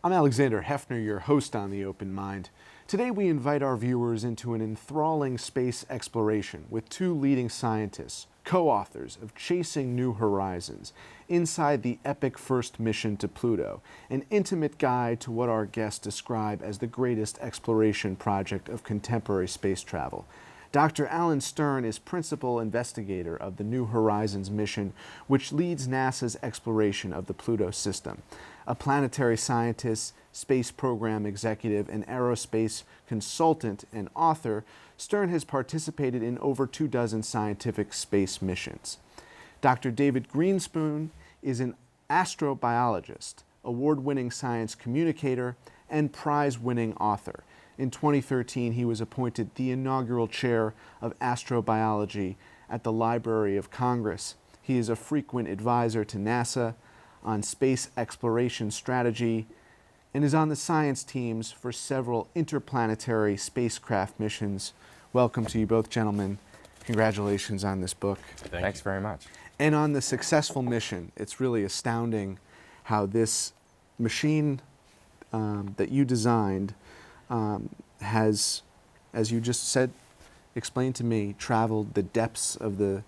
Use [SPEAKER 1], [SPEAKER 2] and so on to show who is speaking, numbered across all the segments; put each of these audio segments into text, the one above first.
[SPEAKER 1] I'm Alexander Hefner, your host on The Open Mind. Today we invite our viewers into an enthralling space exploration with two leading scientists, co-authors of Chasing New Horizons, inside the epic first mission to Pluto, an intimate guide to what our guests describe as the greatest exploration project of contemporary space travel. Dr. Alan Stern is principal investigator of the New Horizons mission, which leads NASA's exploration of the Pluto system. A planetary scientist, space program executive, and aerospace consultant and author, Stern has participated in over 24 scientific space missions. Dr. David Grinspoon is an astrobiologist, award-winning science communicator, and prize-winning author. In 2013, he was appointed the inaugural chair of astrobiology at the Library of Congress. He is a frequent advisor to NASA on space exploration strategy and is on the science teams for several interplanetary spacecraft missions. Welcome to you both, gentlemen. Congratulations on this book.
[SPEAKER 2] Thanks very much.
[SPEAKER 1] And on the successful mission. It's really astounding how this machine that you designed has, as you just said, explained to me, traveled the depths of the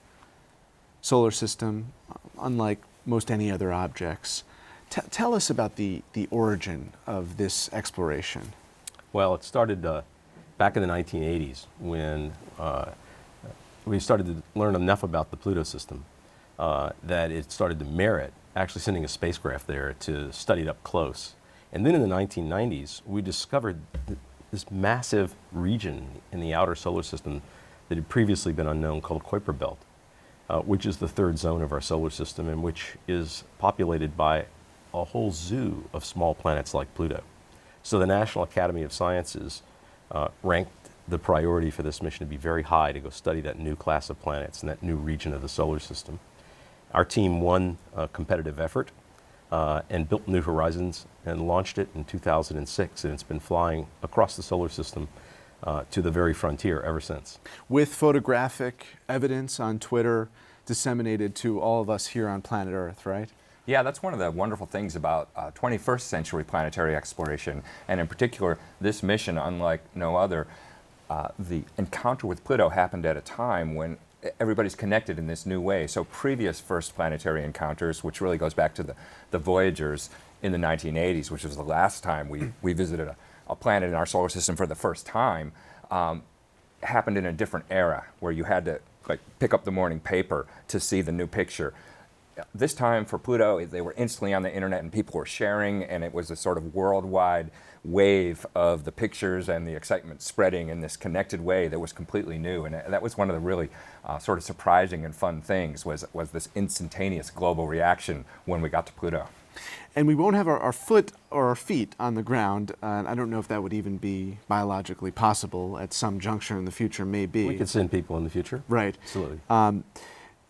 [SPEAKER 1] solar system unlike most any other objects. Tell us about the origin of this exploration.
[SPEAKER 2] Well, it started back in the 1980s when we started to learn enough about the Pluto system that it started to merit actually sending a spacecraft there to study it up close. And then in the 1990s, we discovered this massive region in the outer solar system that had previously been unknown called Kuiper Belt, which is the third zone of our solar system and which is populated by a whole zoo of small planets like Pluto. So the National Academy of Sciences ranked the priority for this mission to be very high to go study that new class of planets and that new region of the solar system. Our team won a competitive effort and built New Horizons and launched it in 2006, and it's been flying across the solar system to the very frontier ever since.
[SPEAKER 1] With photographic evidence on Twitter disseminated to all of us here on planet Earth, right?
[SPEAKER 3] Yeah, that's one of the wonderful things about 21st century planetary exploration, and in particular this mission, unlike no other. The encounter with Pluto happened at a time when everybody's connected in this new way. So previous first planetary encounters, which really goes back to the Voyagers in the 1980s, which was the last time we visited a planet in our solar system for the first time, happened in a different era where you had to pick up the morning paper to see the new picture. This time for Pluto, they were instantly on the internet and people were sharing, and it was a sort of worldwide wave of the pictures and the excitement spreading in this connected way that was completely new. And that was one of the really sort of surprising and fun things was this instantaneous global reaction when we got to Pluto.
[SPEAKER 1] And we won't have our foot or our feet on the ground. I don't know if that would even be biologically possible at some juncture in the future, maybe.
[SPEAKER 2] We could send people in the future.
[SPEAKER 1] Right.
[SPEAKER 2] Absolutely.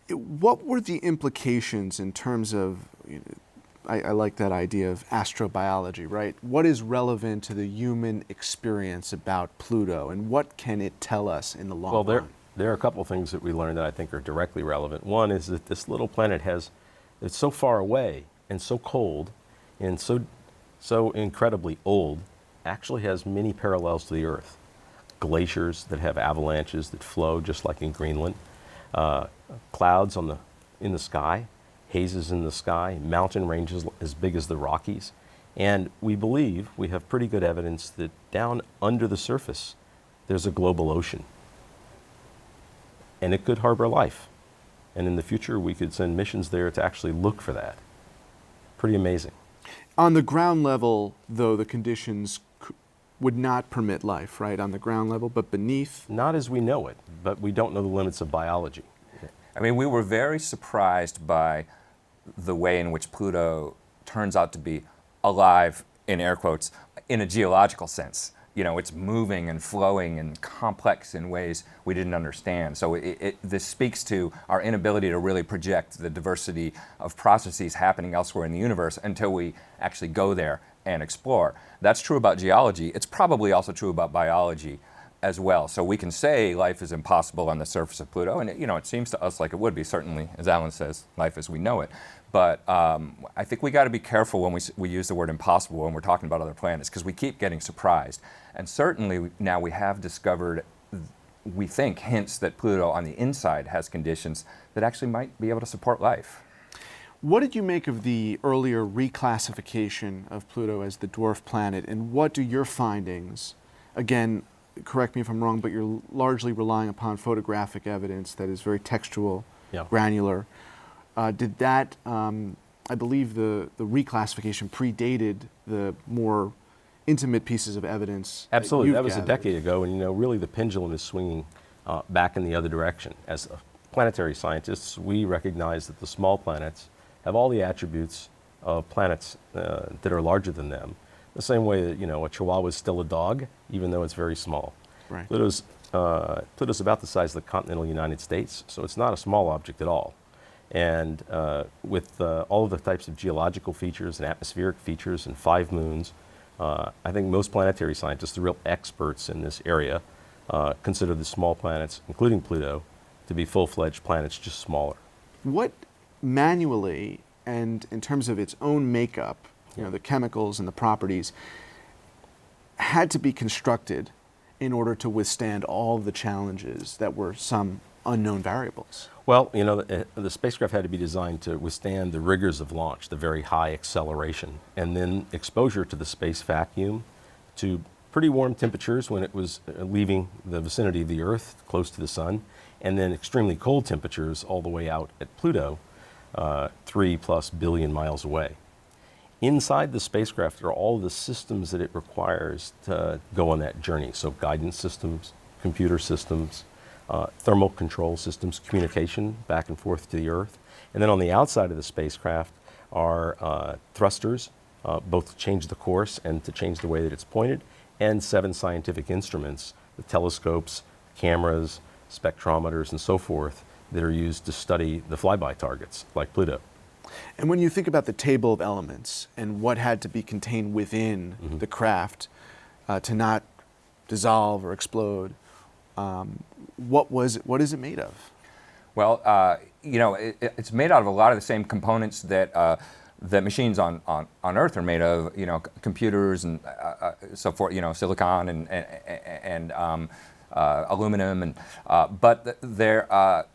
[SPEAKER 1] What were the implications in terms of, I like that idea of astrobiology, right? What is relevant to the human experience about Pluto, and what can it tell us in the long run?
[SPEAKER 2] There are a couple things that we learned that I think are directly relevant. One is that this little planet it's so far away and so cold and so incredibly old, actually has many parallels to the Earth. Glaciers that have avalanches that flow just like in Greenland. Clouds in the sky, hazes in the sky, mountain ranges as big as the Rockies. And we believe, we have pretty good evidence that down under the surface, there's a global ocean. And it could harbor life. And in the future, we could send missions there to actually look for that. Pretty amazing.
[SPEAKER 1] On the ground level, though, the conditions would not permit life, right, on the ground level, but beneath?
[SPEAKER 2] Not as we know it, but we don't know the limits of biology.
[SPEAKER 3] I mean, we were very surprised by the way in which Pluto turns out to be alive, in air quotes, in a geological sense. You know, it's moving and flowing and complex in ways we didn't understand. So this speaks to our inability to really project the diversity of processes happening elsewhere in the universe until we actually go there and explore. That's true about geology. It's probably also true about biology. as well. So we can say life is impossible on the surface of Pluto, and it seems to us like it would be, certainly, as Alan says, life as we know it. But I think we got to be careful when we use the word impossible when we're talking about other planets, because we keep getting surprised. And certainly now we have discovered, we think, hints that Pluto on the inside has conditions that actually might be able to support life.
[SPEAKER 1] What did you make of the earlier reclassification of Pluto as the dwarf planet, and what do your findings, again, correct me if I'm wrong, but you're largely relying upon photographic evidence that is very textual, granular. Did that, I believe the reclassification predated the more intimate pieces of evidence?
[SPEAKER 2] Absolutely, that was
[SPEAKER 1] gathered.
[SPEAKER 2] a decade ago, and really the pendulum is swinging back in the other direction. As planetary scientists, we recognize that the small planets have all the attributes of planets that are larger than them. The same way that a Chihuahua is still a dog, even though it's very small.
[SPEAKER 1] Right.
[SPEAKER 2] Pluto's about the size of the continental United States, so it's not a small object at all. And with all of the types of geological features and atmospheric features and 5 moons, I think most planetary scientists, the real experts in this area, consider the small planets, including Pluto, to be full-fledged planets, just smaller.
[SPEAKER 1] What manually, and in terms of its own makeup, the chemicals and the properties, had to be constructed in order to withstand all the challenges that were some unknown variables?
[SPEAKER 2] Well, the spacecraft had to be designed to withstand the rigors of launch, the very high acceleration, and then exposure to the space vacuum, to pretty warm temperatures when it was leaving the vicinity of the Earth, close to the sun, and then extremely cold temperatures all the way out at Pluto, 3+ billion miles away. Inside the spacecraft are all the systems that it requires to go on that journey. So guidance systems, computer systems, thermal control systems, communication back and forth to the Earth. And then on the outside of the spacecraft are thrusters, both to change the course and to change the way that it's pointed, and 7 scientific instruments, the telescopes, cameras, spectrometers, and so forth, that are used to study the flyby targets, like Pluto.
[SPEAKER 1] And when you think about the table of elements and what had to be contained within the craft to not dissolve or explode, what is it made of?
[SPEAKER 3] Well, it's made out of a lot of the same components that that machines on Earth are made of. Computers and so forth. Silicon and aluminum, and but they're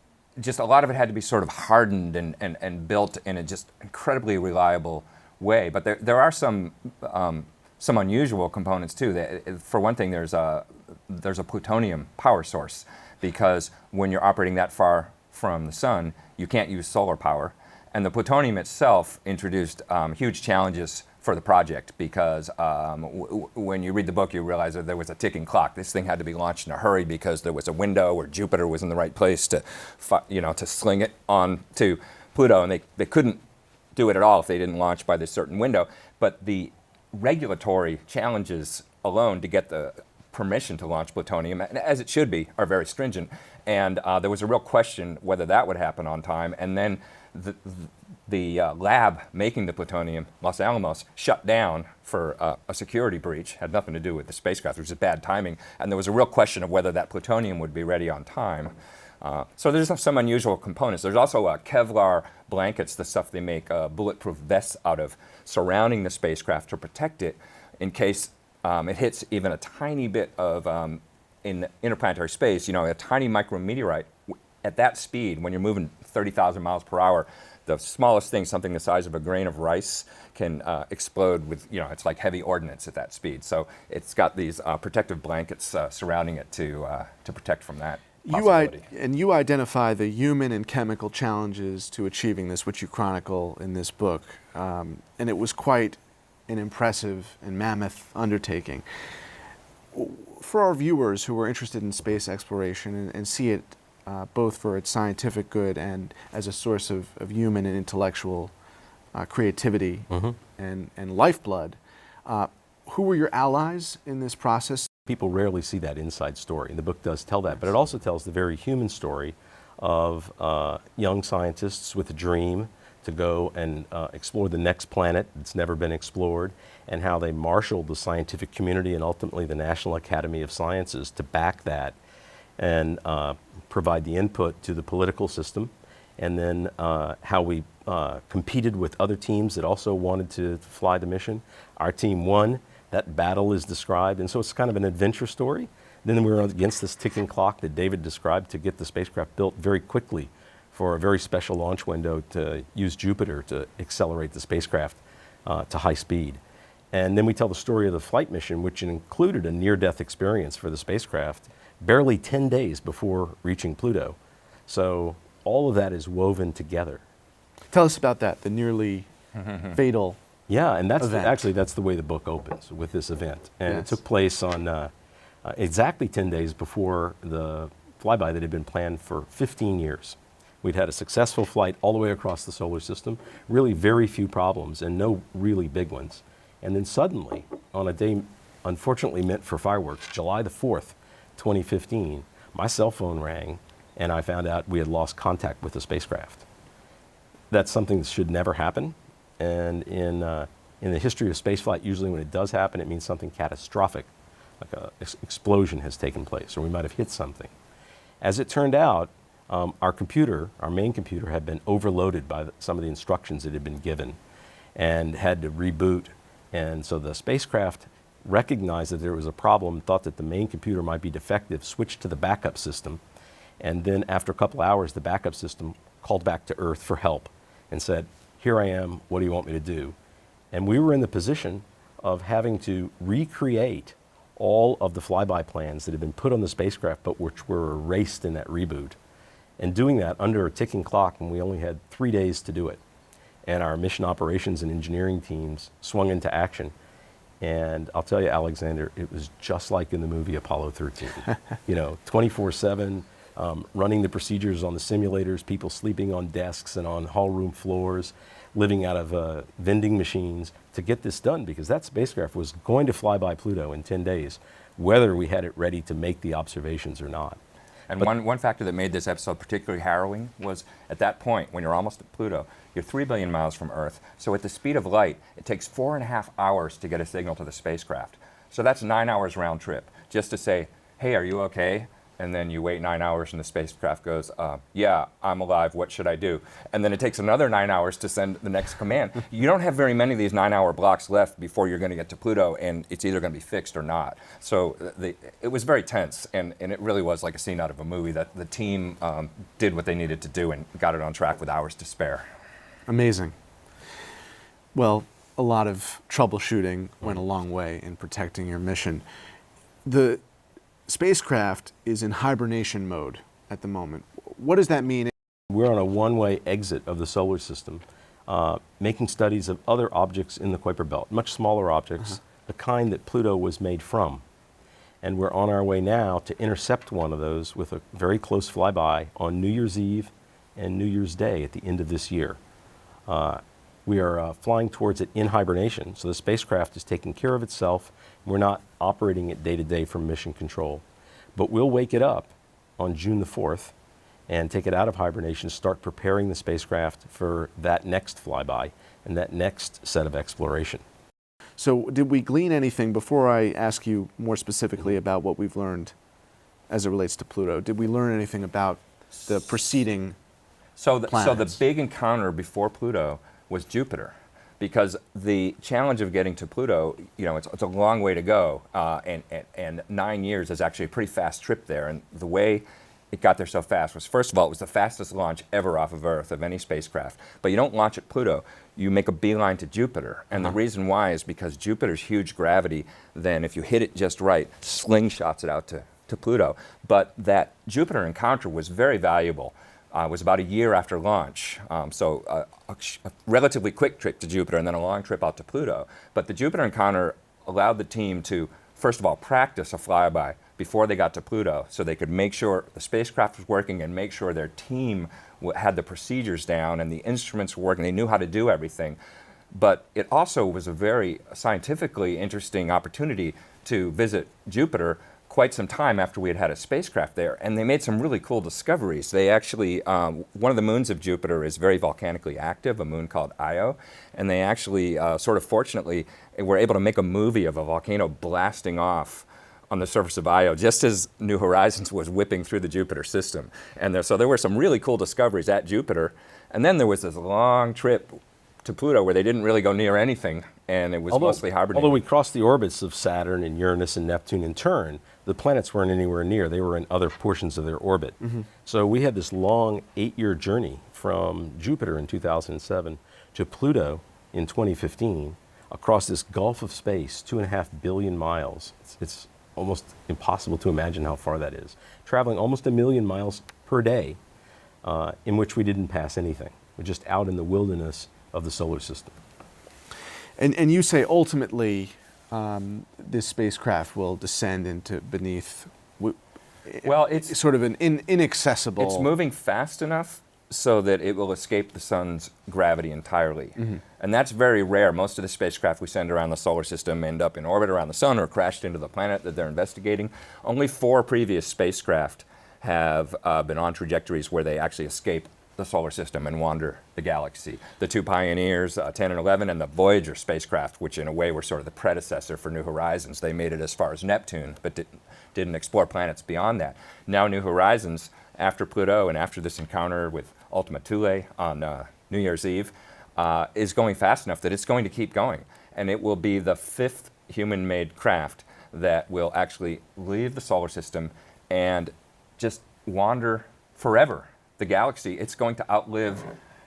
[SPEAKER 3] just a lot of it had to be sort of hardened and built in a just incredibly reliable way. But there are some unusual components too. For one thing, there's a plutonium power source, because when you're operating that far from the sun, you can't use solar power. And the plutonium itself introduced huge challenges for the project, because when you read the book, you realize that there was a ticking clock. This thing had to be launched in a hurry because there was a window where Jupiter was in the right place to sling it on to Pluto, and they couldn't do it at all if they didn't launch by this certain window. But the regulatory challenges alone to get the permission to launch plutonium, as it should be, are very stringent. And there was a real question whether that would happen on time. And then the lab making the plutonium, Los Alamos, shut down for a security breach. Had nothing to do with the spacecraft. It was just bad timing. And there was a real question of whether that plutonium would be ready on time. So there's some unusual components. There's also Kevlar blankets, the stuff they make bulletproof vests out of, surrounding the spacecraft to protect it in case it hits even a tiny bit of, in interplanetary space, a tiny micrometeorite. At that speed, when you're moving 30,000 miles per hour, the smallest thing, something the size of a grain of rice, can explode with, it's like heavy ordnance at that speed. So it's got these protective blankets surrounding it to protect from that possibility.
[SPEAKER 1] You identify the human and chemical challenges to achieving this, which you chronicle in this book. And it was quite an impressive and mammoth undertaking. For our viewers who are interested in space exploration and see it both for its scientific good and as a source of human and intellectual creativity and lifeblood, who were your allies in this process?
[SPEAKER 2] People rarely see that inside story, and the book does tell that, but it also tells the very human story of young scientists with a dream to go and explore the next planet that's never been explored, and how they marshaled the scientific community and ultimately the National Academy of Sciences to back that and provide the input to the political system, and then how we competed with other teams that also wanted to fly the mission. Our team won. That battle is described, and so it's kind of an adventure story. Then we were against this ticking clock that David described to get the spacecraft built very quickly for a very special launch window to use Jupiter to accelerate the spacecraft to high speed. And then we tell the story of the flight mission, which included a near-death experience for the spacecraft barely 10 days before reaching Pluto. So all of that is woven together.
[SPEAKER 1] Tell us about that, the nearly fatal
[SPEAKER 2] Yeah, and that's
[SPEAKER 1] event.
[SPEAKER 2] actually that's the way the book opens, with this event. And
[SPEAKER 1] Yes.
[SPEAKER 2] it took place on exactly 10 days before the flyby that had been planned for 15 years. We'd had a successful flight all the way across the solar system, really very few problems and no really big ones. And then suddenly, on a day unfortunately meant for fireworks, July the 4th, 2015, my cell phone rang and I found out we had lost contact with the spacecraft. That's something that should never happen. And in the history of spaceflight, usually when it does happen, it means something catastrophic, like an explosion has taken place, or we might have hit something. As it turned out, our computer, our main computer, had been overloaded by some of the instructions that had been given and had to reboot. And so the spacecraft recognized that there was a problem, thought that the main computer might be defective, switched to the backup system, and then after a couple hours, the backup system called back to Earth for help and said, "Here I am, what do you want me to do?" And we were in the position of having to recreate all of the flyby plans that had been put on the spacecraft but which were erased in that reboot. And doing that under a ticking clock, and we only had 3 days to do it. And our mission operations and engineering teams swung into action. And I'll tell you, Alexander, it was just like in the movie Apollo 13. 24/7, running the procedures on the simulators, people sleeping on desks and on hall room floors, living out of vending machines to get this done, because that spacecraft was going to fly by Pluto in 10 days, whether we had it ready to make the observations or not.
[SPEAKER 3] And one factor that made this episode particularly harrowing was at that point, when you're almost at Pluto, you're 3 billion miles from Earth. So at the speed of light, it takes 4.5 hours to get a signal to the spacecraft. So that's 9 hours round trip, just to say, "Hey, are you okay?" And then you wait 9 hours and the spacecraft goes, "Yeah, I'm alive, what should I do?" And then it takes another 9 hours to send the next command. You don't have very many of these 9-hour blocks left before you're going to get to Pluto, and it's either going to be fixed or not. So it was very tense, and it really was like a scene out of a movie that the team did what they needed to do and got it on track with hours to spare.
[SPEAKER 1] Amazing. Well, a lot of troubleshooting went a long way in protecting your mission. The spacecraft is in hibernation mode at the moment. What does that mean?
[SPEAKER 2] We're on a one-way exit of the solar system, making studies of other objects in the Kuiper Belt, much smaller objects, the kind that Pluto was made from. And we're on our way now to intercept one of those with a very close flyby on New Year's Eve and New Year's Day at the end of this year. We are flying towards it in hibernation, so the spacecraft is taking care of itself. We're not operating it day to day from mission control. But we'll wake it up on June the 4th and take it out of hibernation, start preparing the spacecraft for that next flyby and that next set of exploration.
[SPEAKER 1] So did we glean anything, before I ask you more specifically about what we've learned as it relates to Pluto, did we learn anything about the preceding
[SPEAKER 3] So the
[SPEAKER 1] planets?
[SPEAKER 3] big encounter before Pluto was Jupiter, because the challenge of getting to Pluto, it's a long way to go, and 9 years is actually a pretty fast trip there. And the way it got there so fast was, first of all, it was the fastest launch ever off of Earth of any spacecraft. But you don't launch at Pluto, you make a beeline to Jupiter. And the reason why is because Jupiter's huge gravity, then if you hit it just right, slingshots it out to Pluto. But that Jupiter encounter was very valuable. It was about a year after launch, so a relatively quick trip to Jupiter and then a long trip out to Pluto. But the Jupiter encounter allowed the team to, first of all, practice a flyby before they got to Pluto, so they could make sure the spacecraft was working and make sure their team had the procedures down and the instruments were working. They knew how to do everything. But it also was a very scientifically interesting opportunity to visit Jupiter quite some time after we had had a spacecraft there, and they made some really cool discoveries. They actually, one of the moons of Jupiter is very volcanically active, a moon called Io, and they actually, sort of fortunately, were able to make a movie of a volcano blasting off on the surface of Io, just as New Horizons was whipping through the Jupiter system. And so there were some really cool discoveries at Jupiter, and then there was this long trip to Pluto where they didn't really go near anything, and it was mostly hibernating.
[SPEAKER 2] Although we crossed the orbits of Saturn and Uranus and Neptune in turn, the planets weren't anywhere near. They were in other portions of their orbit. So we had this long 8-year journey from Jupiter in 2007 to Pluto in 2015 across this gulf of space, 2.5 billion miles. It's almost impossible to imagine how far that is. Traveling almost 1 million miles per day, in which we didn't pass anything. We're just out in the wilderness of the solar system.
[SPEAKER 1] And you say ultimately this spacecraft will descend into beneath,
[SPEAKER 3] well, it's
[SPEAKER 1] sort of an inaccessible...
[SPEAKER 3] It's moving fast enough so that it will escape the sun's gravity entirely. And that's very rare. Most of the spacecraft we send around the solar system end up in orbit around the sun or crashed into the planet that they're investigating. Only 4 previous spacecraft have been on trajectories where they actually escape the solar system and wander the galaxy. The 2 pioneers, 10 and 11, and the Voyager spacecraft, which in a way were sort of the predecessor for New Horizons. They made it as far as Neptune, but didn't explore planets beyond that. Now New Horizons, after Pluto and after this encounter with Ultima Thule on New Year's Eve, is going fast enough that it's going to keep going. And it will be the 5th human-made craft that will actually leave the solar system and just wander forever the galaxy. It's going to outlive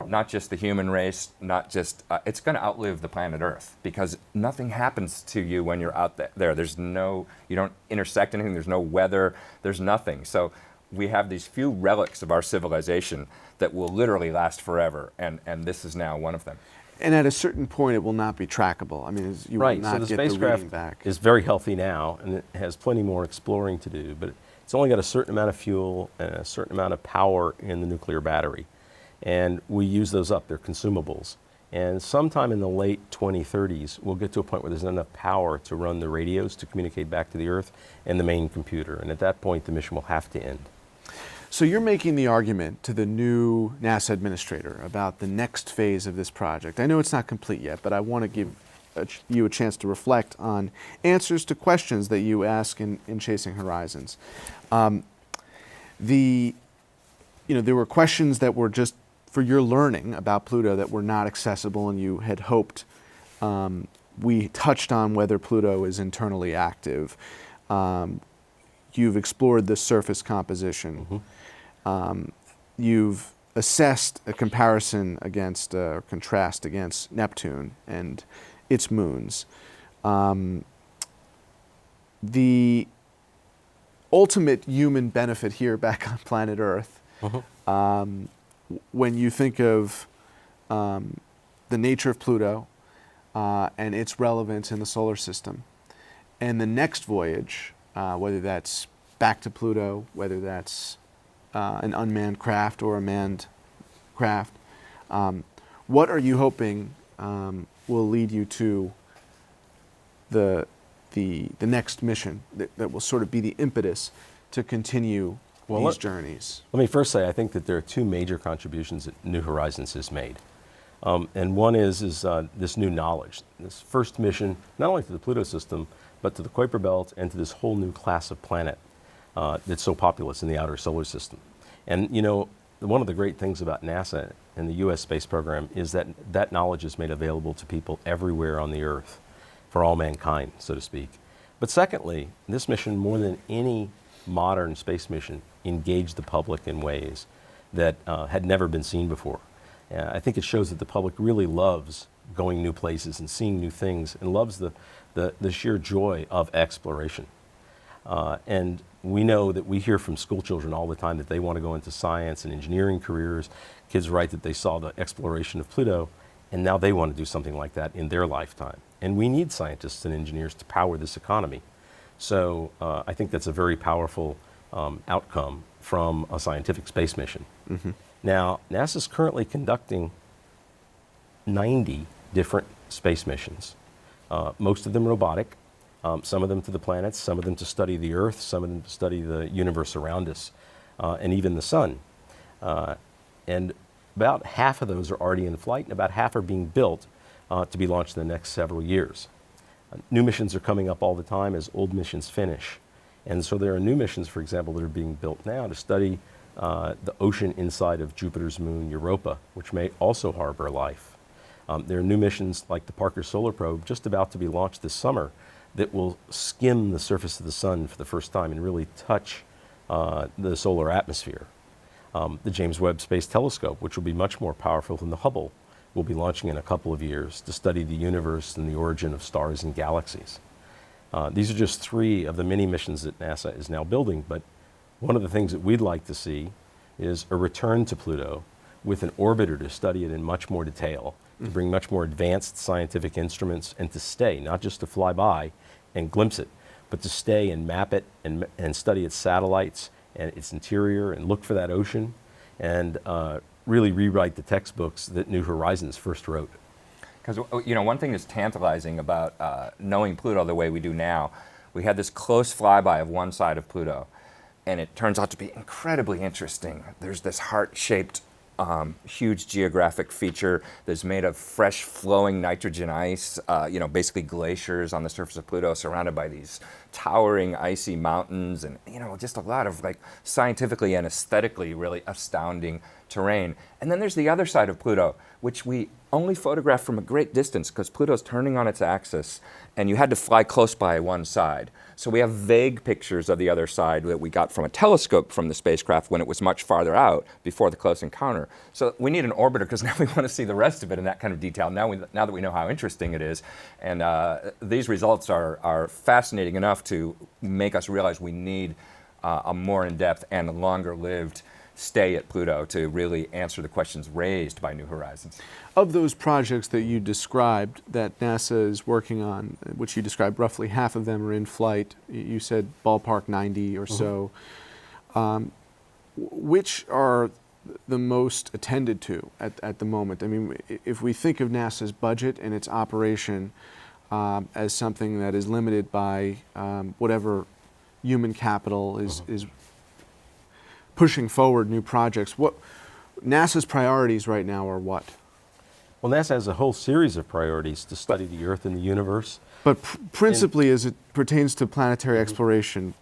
[SPEAKER 3] not just the human race, not just, it's going to outlive the planet Earth, because nothing happens to you when you're out there. There's no, you don't intersect anything, there's no weather, there's nothing. So we have these few relics of our civilization that will literally last forever, and this is now one of them.
[SPEAKER 1] And at a certain point, it will not be trackable. I mean, you will not
[SPEAKER 2] so the
[SPEAKER 1] get the reading
[SPEAKER 2] spacecraft
[SPEAKER 1] back.
[SPEAKER 2] is very healthy now, and it has plenty more exploring to do, but it's only got a certain amount of fuel and a certain amount of power in the nuclear battery. And we use those up, they're consumables. And sometime in the late 2030s, we'll get to a point where there's enough power to run the radios to communicate back to the Earth and the main computer. And at that point, the mission will have to end.
[SPEAKER 1] So you're making the argument to the new NASA administrator about the next phase of this project. I know it's not complete yet, but I want to give you a chance to reflect on answers to questions that you ask in Chasing Horizons. There were questions that were just for your learning about Pluto that were not accessible, and you had hoped. We touched on whether Pluto is internally active. You've explored the surface composition. You've assessed a comparison against, or contrast against Neptune and its moons. The ultimate human benefit here back on planet Earth, when you think of the nature of Pluto and its relevance in the solar system, and the next voyage, whether that's back to Pluto, whether that's an unmanned craft or a manned craft, what are you hoping will lead you to the next mission that will sort of be the impetus to continue these journeys?
[SPEAKER 2] Let me first say, I think that there are 2 major contributions that New Horizons has made. And one is this new knowledge, this first mission, not only to the Pluto system, but to the Kuiper Belt and to this whole new class of planet that's so populous in the outer solar system. And one of the great things about NASA and the U.S. space program is that that knowledge is made available to people everywhere on the Earth, for all mankind, so to speak. But secondly, this mission, more than any modern space mission, engaged the public in ways that had never been seen before. I think it shows that the public really loves going new places and seeing new things, and loves the sheer joy of exploration. And we know that we hear from school children all the time that they want to go into science and engineering careers. Kids write that they saw the exploration of Pluto, and now they want to do something like that in their lifetime. And we need scientists and engineers to power this economy. So I think that's a very powerful outcome from a scientific space mission. Now, NASA's currently conducting 90 different space missions, most of them robotic, some of them to the planets, some of them to study the Earth, some of them to study the universe around us, and even the sun. And about half of those are already in flight, and about half are being built to be launched in the next several years. New missions are coming up all the time as old missions finish. And so there are new missions, for example, that are being built now to study the ocean inside of Jupiter's moon Europa, which may also harbor life. There are new missions like the Parker Solar Probe just about to be launched this summer that will skim the surface of the sun for the first time and really touch the solar atmosphere. The James Webb Space Telescope, which will be much more powerful than the Hubble, will be launching in a couple of years to study the universe and the origin of stars and galaxies. These are just 3 of the many missions that NASA is now building, but one of the things that we'd like to see is a return to Pluto with an orbiter to study it in much more detail, to bring much more advanced scientific instruments and to stay, not just to fly by and glimpse it, but to stay and map it and study its satellites and its interior and look for that ocean and really rewrite the textbooks that New Horizons first wrote.
[SPEAKER 3] Because, you know, one thing that's tantalizing about knowing Pluto the way we do now, we had this close flyby of one side of Pluto, and it turns out to be incredibly interesting. There's this heart-shaped, huge geographic feature that's made of fresh flowing nitrogen ice, you know, basically glaciers on the surface of Pluto surrounded by these towering icy mountains and, you know, just a lot of like scientifically and aesthetically really astounding terrain. And then there's the other side of Pluto, which we only photograph from a great distance because Pluto's turning on its axis and you had to fly close by one side. So we have vague pictures of the other side that we got from a telescope from the spacecraft when it was much farther out before the close encounter. So we need an orbiter because now we want to see the rest of it in that kind of detail, now that we know how interesting it is. And these results are fascinating enough to make us realize we need a more in-depth and longer-lived stay at Pluto to really answer the questions raised by New Horizons.
[SPEAKER 1] Of those projects that you described that NASA is working on, which you described roughly half of them are in flight, you said ballpark 90 or so, which are the most attended to at the moment? I mean, if we think of NASA's budget and its operation as something that is limited by whatever human capital is pushing forward new projects, what NASA's priorities right now are what?
[SPEAKER 2] Well, NASA has a whole series of priorities to study the Earth and the universe.
[SPEAKER 1] But principally, as it pertains to planetary exploration,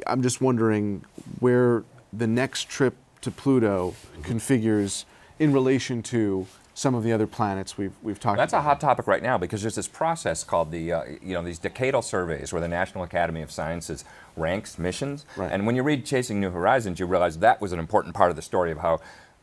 [SPEAKER 1] I'm just wondering where the next trip to Pluto configures in relation to some of the other planets we've talked about.
[SPEAKER 3] That's a hot topic right now because there's this process called the, you know, these decadal surveys where the National Academy of Sciences ranks missions.
[SPEAKER 1] Right.
[SPEAKER 3] And when you read Chasing New Horizons, you realize that was an important part of the story of how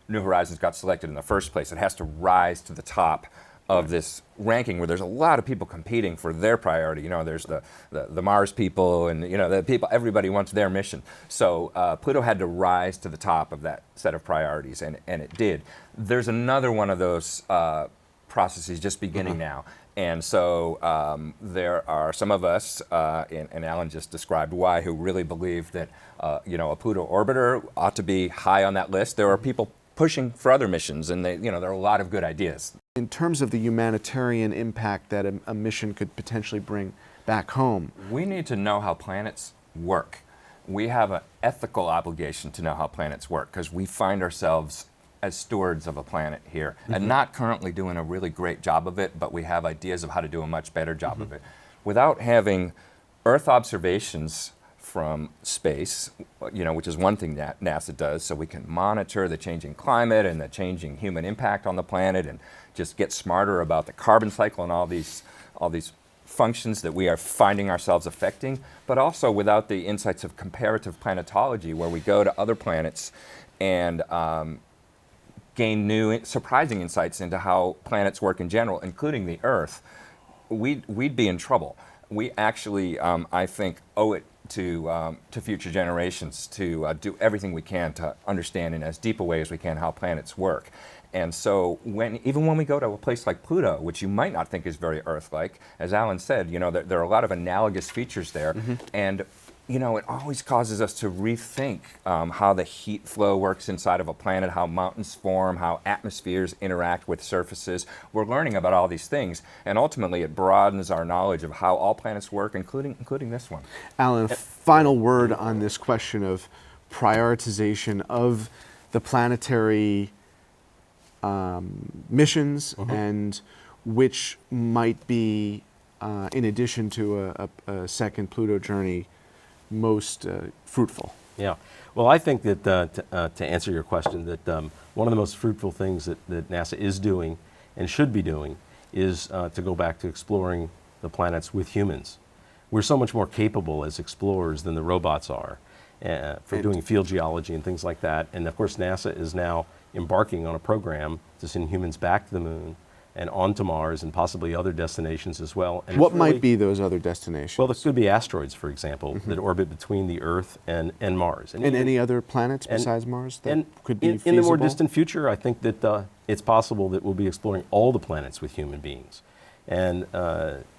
[SPEAKER 3] New Horizons got selected in the first place. It has to rise to the top of this ranking where there's a lot of people competing for their priority. You know, there's the Mars people and, you know, the people, everybody wants their mission. So Pluto had to rise to the top of that set of priorities, and it did. There's another one of those processes just beginning now. And so there are some of us, and Alan just described why, who really believe that, you know, a Pluto orbiter ought to be high on that list. There are people pushing for other missions, and you know, there are a lot of good ideas.
[SPEAKER 1] In terms of the humanitarian impact that a mission could potentially bring back home,
[SPEAKER 3] we need to know how planets work. We have an ethical obligation to know how planets work because we find ourselves as stewards of a planet here and not currently doing a really great job of it, but we have ideas of how to do a much better job of it. Without having Earth observations from space, you know, which is one thing that NASA does, so we can monitor the changing climate and the changing human impact on the planet and just get smarter about the carbon cycle and all these functions that we are finding ourselves affecting, but also without the insights of comparative planetology where we go to other planets and gain new surprising insights into how planets work in general, including the Earth, we'd be in trouble. We actually, I think, owe it to future generations to do everything we can to understand in as deep a way as we can how planets work. And so even when we go to a place like Pluto, which you might not think is very Earth-like, as Alan said, you know, there are a lot of analogous features there. And you know, it always causes us to rethink how the heat flow works inside of a planet, how mountains form, how atmospheres interact with surfaces. We're learning about all these things, and ultimately it broadens our knowledge of how all planets work, including this one.
[SPEAKER 1] Alan, a final word on this question of prioritization of the planetary missions and which might be, in addition to a second Pluto journey, most fruitful.
[SPEAKER 2] Yeah. Well, I think that to answer your question, that one of the most fruitful things that NASA is doing and should be doing is to go back to exploring the planets with humans. We're so much more capable as explorers than the robots are for doing field geology and things like that. And of course, NASA is now embarking on a program to send humans back to the moon and onto Mars and possibly other destinations as well. And
[SPEAKER 1] What might be those other destinations?
[SPEAKER 2] Well, there could be asteroids, for example, that orbit between the Earth and Mars.
[SPEAKER 1] And any other planets besides Mars that could be feasible?
[SPEAKER 2] In the more distant future, I think that it's possible that we'll be exploring all the planets with human beings. And,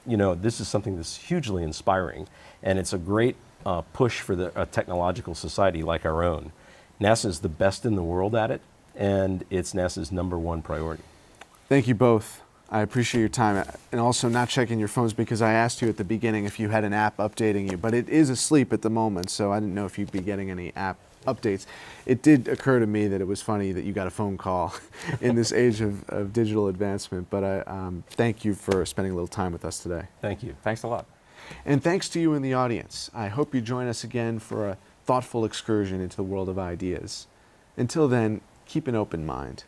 [SPEAKER 2] you know, this is something that's hugely inspiring, and it's a great push for a technological society like our own. NASA is the best in the world at it, and it's NASA's #1 priority.
[SPEAKER 1] Thank you both. I appreciate your time, and also not checking your phones, because I asked you at the beginning if you had an app updating you, but it is asleep at the moment, so I didn't know if you'd be getting any app updates. It did occur to me that it was funny that you got a phone call in this age of digital advancement, but I thank you for spending a little time with us today.
[SPEAKER 2] Thank you.
[SPEAKER 3] Thanks a lot.
[SPEAKER 1] And thanks to you in the audience. I hope you join us again for a thoughtful excursion into the world of ideas. Until then, keep an open mind.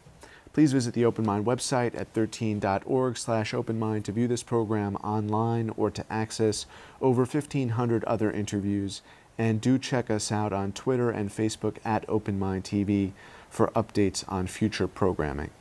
[SPEAKER 1] Please visit the Open Mind website at 13.org/openmind to view this program online or to access over 1,500 other interviews. And do check us out on Twitter and Facebook at Open Mind TV for updates on future programming.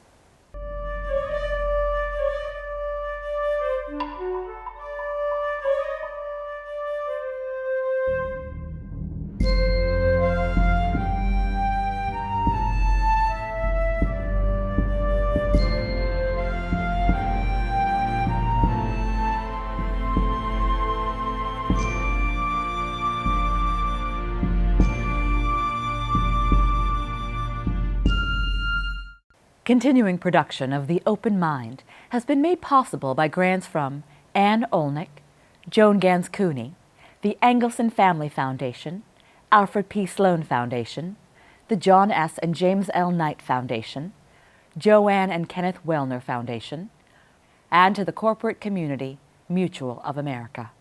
[SPEAKER 4] Continuing production of The Open Mind has been made possible by grants from Ann Olnick, Joan Gans Cooney, the Engelson Family Foundation, Alfred P. Sloan Foundation, the John S. and James L. Knight Foundation, Joanne and Kenneth Wellner Foundation, and to the corporate community Mutual of America.